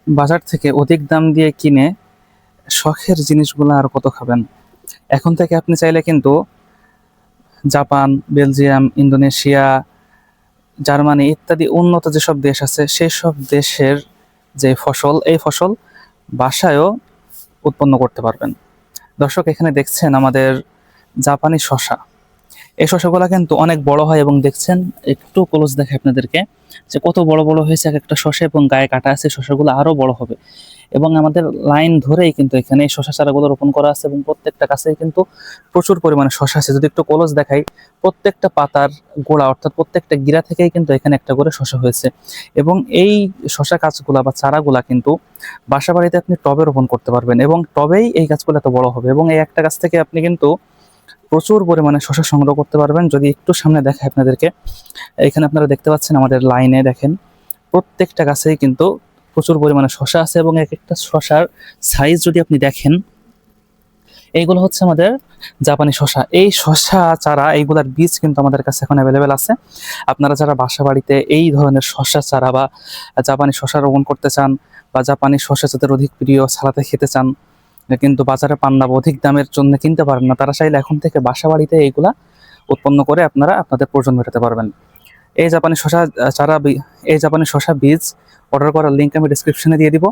বাজার থেকে অধিক দাম দিয়ে কিনে শখের জিনিসগুলো আর কত খাবেন। এখন থেকে আপনি চাইলে কিন্তু জাপান, বেলজিয়াম, ইন্দোনেশিয়া, জার্মানি ইত্যাদি উন্নত যেসব দেশ আছে সেই সব দেশের যে ফসল, এই ফসল বাসায়ও উৎপন্ন করতে পারবেন। দর্শক, এখানে দেখছেন আমাদের জাপানি শসা। এই শসাগুলা কিন্তু অনেক বড় হয় এবং দেখছেন, একটু ক্লোজ দেখে আপনাদেরকে যে কত বড় বড় হয়েছে এক একটা শসা, এবং গায়ে কাটা আছে, শসাগুলো আরো বড় হবে। এবং আমাদের লাইন ধরেই কিন্তু এখানে এই শসা চারাগুলো রোপণ করা আছে, এবং প্রত্যেকটা গাছেই কিন্তু প্রচুর পরিমাণে শসা আছে। যদি একটু ক্লোজ দেখাই, প্রত্যেকটা পাতার গোড়া অর্থাৎ প্রত্যেকটা গিরা থেকেই কিন্তু এখানে একটা করে শসা হয়েছে। এবং এই শসা গাছগুলা বা চারাগুলা কিন্তু বাসা বাড়িতে আপনি টবে রোপণ করতে পারবেন, এবং টবেই এই গাছগুলো এত বড় হবে। এবং এই একটা গাছ থেকে আপনি কিন্তু প্রচুর পরিমাণে শসা সংগ্রহ করতে পারবেন। যদি একটু সামনে দেখায় আপনাদেরকে, এখানে আপনারা দেখতে পাচ্ছেন আমাদের লাইনে দেখেন প্রত্যেকটা গাছেই কিন্তু প্রচুর পরিমাণে শসা আছে, এবং এক একটা শসার সাইজ যদি আপনি দেখেন, এইগুলো হচ্ছে আমাদের জাপানি শসা। এই শসা চারা, এইগুলার বীজ কিন্তু আমাদের কাছে এখন অ্যাভেলেবেল আছে। আপনারা যারা বাসা বাড়িতে এই ধরনের শসা চারা বা জাপানি শসা রোপণ করতে চান, বা জাপানি শসা যাদের অধিক প্রিয়, সালাতে খেতে চান, কিন্তু বাজারে পান না বা অধিক দামের জন্য কিনতে পারেন না, তারা চাইলে এখন থেকে বাসা বাড়িতে এইগুলা উৎপন্ন করে আপনারা আপনাদের প্রয়োজন মেটাতে পারবেন। এই জাপানি শসা এই জাপানি শসা বীজ অর্ডার করার লিঙ্ক আমি ডিসক্রিপশনে দিয়ে দিব।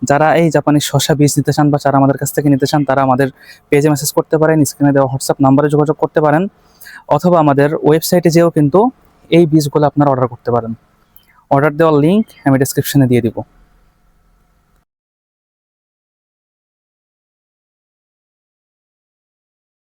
যারা এই জাপানি শসা বীজ নিতে চান বা যারা আমাদের কাছ থেকে নিতে চান, তারা আমাদের পেজে মেসেজ করতে পারেন, স্ক্রিনে দেওয়া হোয়াটসঅ্যাপ নাম্বারে যোগাযোগ করতে পারেন, অথবা আমাদের ওয়েবসাইটে যেও কিন্তু এই বীজগুলো আপনারা অর্ডার করতে পারেন। অর্ডার দেওয়ার লিঙ্ক আমি ডিসক্রিপশনে দিয়ে দিব।